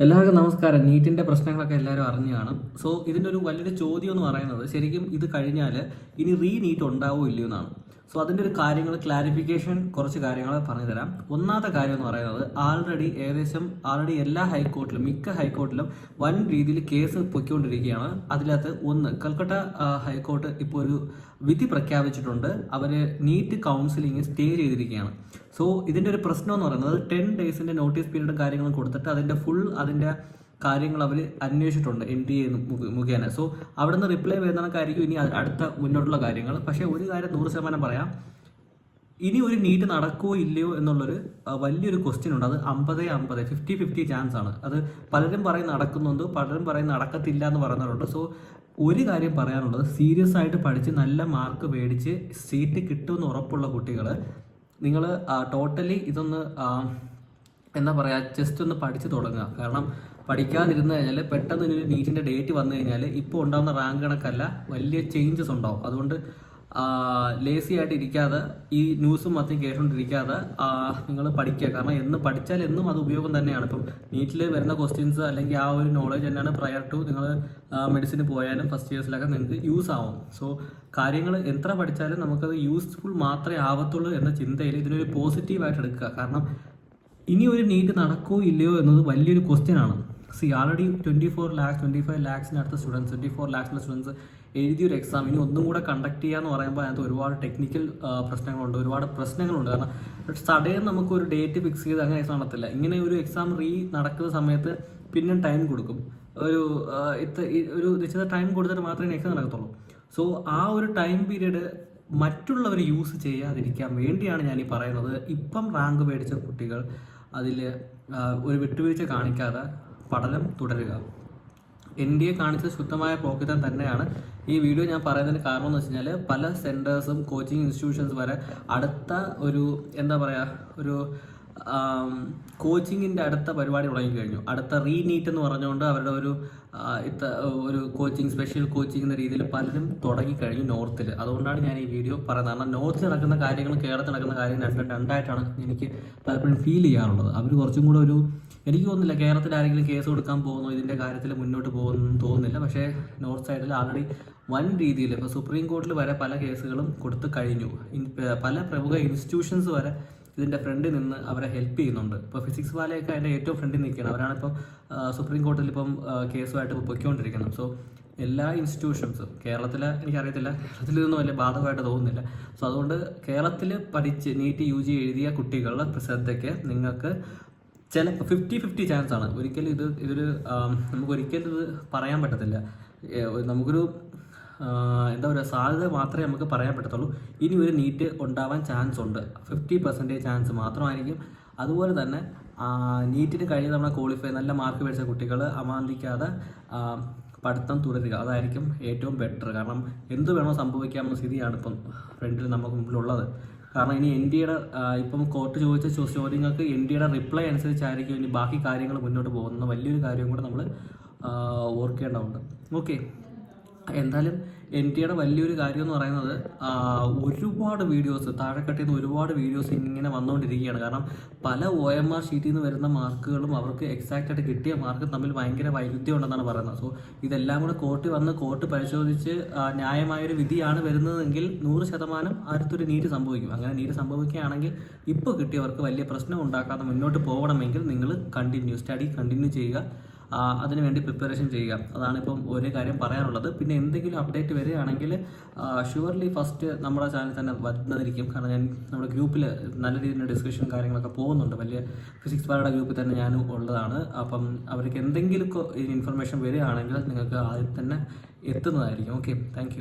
എല്ലാവർക്കും നമസ്കാരം. നീറ്റിൻ്റെ പ്രശ്നങ്ങളൊക്കെ എല്ലാവരും അറിഞ്ഞു കാണും. സോ ഇതിൻ്റെ ഒരു വലിയൊരു ചോദ്യം എന്ന് പറയുന്നത് ശരിക്കും ഇത് കഴിഞ്ഞാൽ ഇനി നീറ്റ് ഉണ്ടാവോ ഇല്ലയോ എന്നാണ്. സോ അതിൻ്റെ ഒരു കാര്യങ്ങൾ ക്ലാരിഫിക്കേഷൻ കുറച്ച് കാര്യങ്ങൾ പറഞ്ഞു തരാം. ഒന്നാമത്തെ കാര്യം എന്ന് പറയുന്നത് ആൾറെഡി എല്ലാ ഹൈക്കോർട്ടിലും മിക്ക ഹൈക്കോർട്ടിലും വൻ രീതിയിൽ കേസ് പൊയ്ക്കൊണ്ടിരിക്കുകയാണ്. അതിനകത്ത് ഒന്ന് കൽക്കട്ട ഹൈക്കോർട്ട് ഇപ്പോൾ ഒരു വിധി പ്രഖ്യാപിച്ചിട്ടുണ്ട്. അവർ നീറ്റ് കൗൺസിലിംഗ് സ്റ്റേ ചെയ്തിരിക്കുകയാണ്. സോ ഇതിൻ്റെ ഒരു പ്രശ്നം എന്ന് പറയുന്നത് 10 ഡേയ്സിൻ്റെ നോട്ടീസ് പീരീഡും കാര്യങ്ങളും കൊടുത്തിട്ട് അതിൻ്റെ കാര്യങ്ങൾ അവർ അന്വേഷിച്ചിട്ടുണ്ട് NTA മുഖേന. സോ അവിടെ നിന്ന് റിപ്ലൈ വരുന്നതായിരിക്കും ഇനി അടുത്ത മുന്നോട്ടുള്ള കാര്യങ്ങൾ. പക്ഷേ ഒരു കാര്യം 100% പറയാം, ഇനി ഒരു നീറ്റ് നടക്കുമോ ഇല്ലയോ എന്നുള്ളൊരു വലിയൊരു ക്വസ്റ്റ്യൻ ഉണ്ട്. അത് 50-50 50-50 ചാൻസ് ആണ്. അത് പലരും പറയും നടക്കുന്നുണ്ട്, പലരും പറയും നടക്കത്തില്ല എന്ന് പറയുന്നവരുണ്ട്. സോ ഒരു കാര്യം പറയാനുള്ളത്, സീരിയസ് ആയിട്ട് പഠിച്ച് നല്ല മാർക്ക് മേടിച്ച് സീറ്റ് കിട്ടുമെന്ന് ഉറപ്പുള്ള കുട്ടികൾ നിങ്ങൾ ടോട്ടലി ഇതൊന്ന് എന്താ പറയുക, ജസ്റ്റ് ഒന്ന് പഠിച്ച് തുടങ്ങുക. കാരണം പഠിക്കാതിരുന്നു കഴിഞ്ഞാൽ പെട്ടെന്ന് ഒരു നീറ്റിൻ്റെ ഡേറ്റ് വന്നു കഴിഞ്ഞാൽ ഇപ്പോൾ ഉണ്ടാകുന്ന റാങ്ക് കണക്കല്ല, വലിയ ചേഞ്ചസ് ഉണ്ടാവും. അതുകൊണ്ട് ലേസി ആയിട്ട് ഇരിക്കാതെ, ഈ ന്യൂസും മറ്റും കേട്ടുകൊണ്ടിരിക്കാതെ നിങ്ങൾ പഠിക്കുക. കാരണം എന്ന് പഠിച്ചാൽ എന്നും അത് ഉപയോഗം തന്നെയാണ്. ഇപ്പം നീറ്റിൽ വരുന്ന ക്വസ്റ്റ്യൻസ് അല്ലെങ്കിൽ ആ ഒരു നോളജ് തന്നെയാണ് പ്രയർ ടു നിങ്ങൾ മെഡിസിന് പോയാലും ഫസ്റ്റ് ഇയേഴ്സിലൊക്കെ നിങ്ങൾക്ക് യൂസ് ആവും. സോ കാര്യങ്ങൾ എത്ര പഠിച്ചാലും നമുക്കത് യൂസ്ഫുൾ മാത്രമേ ആവത്തുള്ളൂ എന്ന ചിന്തയിൽ ഇതിനൊരു പോസിറ്റീവായിട്ട് എടുക്കുക. കാരണം ഇനി ഒരു നീറ്റ് നടക്കുമോ ഇല്ലയോ എന്നത് വലിയൊരു ക്വസ്റ്റ്യൻ ആണ്. ആൾറെഡി 25 ലാക്സിനടുത്ത സ്റ്റുഡൻസ് 24 ലാക്സിലെ സ്റ്റുഡൻസ് എഴുതിയൊരു എക്സാം ഇനി ഒന്നും കൂടെ കണ്ടക്ട് ചെയ്യുക എന്ന് പറയുമ്പോൾ അതിനകത്ത് ഒരുപാട് ടെക്നിക്കൽ പ്രശ്നങ്ങളുണ്ട്, ഒരുപാട് പ്രശ്നങ്ങളുണ്ട്. കാരണം സഡൻ നമുക്ക് ഒരു ഡേറ്റ് ഫിക്സ് ചെയ്ത് അങ്ങനെ എക്സാം നടത്തില്ല. ഇങ്ങനെ ഒരു എക്സാം നടക്കുന്ന സമയത്ത് പിന്നെ ടൈം കൊടുക്കും. ഒരു നിശ്ചിത ടൈം കൊടുത്തിട്ട് മാത്രമേ എക്സാം നടക്കത്തുള്ളൂ. സോ ആ ഒരു ടൈം പീരീഡ് മറ്റുള്ളവർ യൂസ് ചെയ്യാതിരിക്കാൻ വേണ്ടിയാണ് ഞാൻ ഈ പറയുന്നത്. ഇപ്പം റാങ്ക് മേടിച്ച കുട്ടികൾ അതിൽ ഒരു വിട്ടുവീഴ്ച കാണിക്കാതെ പഠനം തുടരുക. NDA കാണിച്ചത് ശുദ്ധമായ പോക്കിത്തം തന്നെയാണ്. ഈ വീഡിയോ ഞാൻ പറയുന്നതിന് കാരണം എന്ന് വെച്ച് കഴിഞ്ഞാൽ പല സെൻറ്റേഴ്സും കോച്ചിങ് ഇൻസ്റ്റിറ്റ്യൂഷൻസ് വരെ അടുത്ത ഒരു എന്താ പറയുക, ഒരു കോച്ചിങ്ങിൻ്റെ അടുത്ത പരിപാടി തുടങ്ങിക്കഴിഞ്ഞു. അടുത്ത നീറ്റ് എന്ന് പറഞ്ഞുകൊണ്ട് അവരുടെ ഒരു കോച്ചിങ്, സ്പെഷ്യൽ കോച്ചിങ് എന്ന രീതിയിൽ പലരും തുടങ്ങിക്കഴിഞ്ഞു നോർത്തിൽ. അതുകൊണ്ടാണ് ഞാൻ ഈ വീഡിയോ പറയുന്നത്. കാരണം നോർത്തിൽ നടക്കുന്ന കാര്യങ്ങളും കേരളത്തിൽ നടക്കുന്ന കാര്യം രണ്ടായിട്ടാണ് എനിക്ക് പലപ്പോഴും ഫീൽ ചെയ്യാറുള്ളത്. അവർ കുറച്ചും കൂടെ എനിക്ക് തോന്നുന്നില്ല കേരളത്തിൽ ആരെങ്കിലും കേസ് കൊടുക്കാൻ പോകുന്നു ഇതിൻ്റെ കാര്യത്തിൽ മുന്നോട്ട് പോകുന്നു തോന്നുന്നില്ല. പക്ഷേ നോർത്ത് സൈഡിൽ ആൾറെഡി വൻ രീതിയിൽ ഇപ്പോൾ സുപ്രീം കോർട്ടിൽ വരെ പല കേസുകളും കൊടുത്തു കഴിഞ്ഞു. പല പ്രമുഖ ഇൻസ്റ്റിറ്റ്യൂഷൻസ് വരെ ഇതിൻ്റെ ഫ്രണ്ടിൽ നിന്ന് അവരെ ഹെൽപ്പ് ചെയ്യുന്നുണ്ട്. ഇപ്പോൾ ഫിസിക്സ് വാലയൊക്കെ അതിൻ്റെ ഏറ്റവും ഫ്രണ്ടിൽ നിൽക്കുകയാണ്. അവരാണിപ്പം സുപ്രീം കോർട്ടിൽ ഇപ്പം കേസുമായിട്ട് പൊയ്ക്കൊണ്ടിരിക്കുന്നത്. സോ എല്ലാ ഇൻസ്റ്റിറ്റ്യൂഷൻസും എനിക്കറിയത്തില്ല, കേരളത്തിൽ ഇതൊന്നും വലിയ ബാധകമായിട്ട് തോന്നുന്നില്ല. സോ അതുകൊണ്ട് കേരളത്തിൽ പഠിച്ച് നീറ്റ് UG എഴുതിയ കുട്ടികളുടെ ശ്രദ്ധയ്ക്ക് നിങ്ങൾക്ക് 50-50 ചാൻസ് ആണ്. ഒരിക്കലും നമുക്കൊരിക്കലും ഇത് പറയാൻ പറ്റത്തില്ല. നമുക്കൊരു എന്താ പറയുക, സാധ്യത മാത്രമേ നമുക്ക് പറയാൻ പറ്റത്തുള്ളൂ. ഇനി ഒരു നീറ്റ് ഉണ്ടാവാൻ ചാൻസ് ഉണ്ട്. 50% ചാൻസ് മാത്രമായിരിക്കും. അതുപോലെ തന്നെ നീറ്റിന് കഴിഞ്ഞ് നമ്മൾ ക്വാളിഫൈ നല്ല മാർക്ക് മേടിച്ച കുട്ടികൾ അമാന്തിക്കാതെ പഠിത്തം തുടരുക. അതായിരിക്കും ഏറ്റവും ബെറ്റർ. കാരണം എന്ത് വേണോ സംഭവിക്കാമെന്ന സ്ഥിതിയാണ് ഇപ്പം ഫ്രണ്ടിൽ നമുക്ക് മുമ്പിലുള്ളത്. കാരണം ഇനി NDAയുടെ ഇപ്പം കോർട്ട് ചോദിച്ച ചോദ്യങ്ങൾക്ക് NDAയുടെ റിപ്ലൈ അനുസരിച്ചായിരിക്കും ഇനി ബാക്കി കാര്യങ്ങൾ മുന്നോട്ട് പോകുന്നത്. വലിയൊരു കാര്യം കൂടെ നമ്മൾ ഓർക്കേണ്ടതുണ്ട്. ഓക്കെ, എന്തായാലും NDAയുടെ വലിയൊരു കാര്യം എന്ന് പറയുന്നത് ഒരുപാട് വീഡിയോസ് താഴെക്കട്ടിൽ നിന്ന് ഒരുപാട് വീഡിയോസ് ഇങ്ങനെ വന്നുകൊണ്ടിരിക്കുകയാണ്. കാരണം പല OMR ഷീറ്റിൽ നിന്ന് വരുന്ന മാർക്കുകളും അവർക്ക് എക്സാക്റ്റ് ആയിട്ട് കിട്ടിയ മാർക്ക് തമ്മിൽ ഭയങ്കര വൈരുദ്ധ്യം ഉണ്ടെന്നാണ് പറയുന്നത്. സോ ഇതെല്ലാം കൂടെ കോർട്ട് പരിശോധിച്ച് ന്യായമായൊരു വിധിയാണ് വരുന്നതെങ്കിൽ 100% അടുത്തൊരു നീറ്റ് സംഭവിക്കും. അങ്ങനെ നീറ്റ് സംഭവിക്കുകയാണെങ്കിൽ ഇപ്പോൾ കിട്ടിയവർക്ക് വലിയ പ്രശ്നം ഉണ്ടാക്കാതെ മുന്നോട്ട് പോകണമെങ്കിൽ നിങ്ങൾ സ്റ്റഡി കണ്ടിന്യൂ ചെയ്യുക. അതിനുവേണ്ടി പ്രിപ്പറേഷൻ ചെയ്യുക. അതാണിപ്പം ഒരു കാര്യം പറയാനുള്ളത്. പിന്നെ എന്തെങ്കിലും അപ്ഡേറ്റ് വരികയാണെങ്കിൽ ഷുവർലി ഫസ്റ്റ് നമ്മുടെ ചാനൽ തന്നെ വരുന്നതായിരിക്കും. കാരണം നമ്മുടെ ഗ്രൂപ്പിൽ നല്ല രീതിയിലുള്ള ഡിസ്കഷൻ കാര്യങ്ങളൊക്കെ പോകുന്നുണ്ട്. വലിയ ഫിസിക്സ് പാരയുടെ ഗ്രൂപ്പിൽ തന്നെ ഞാനും ഉള്ളതാണ്. അപ്പം അവർക്ക് എന്തെങ്കിലും ഇൻഫർമേഷൻ വരികയാണെങ്കിൽ നിങ്ങൾക്ക് ആദ്യം തന്നെ എത്തുന്നതായിരിക്കും. Okay, thank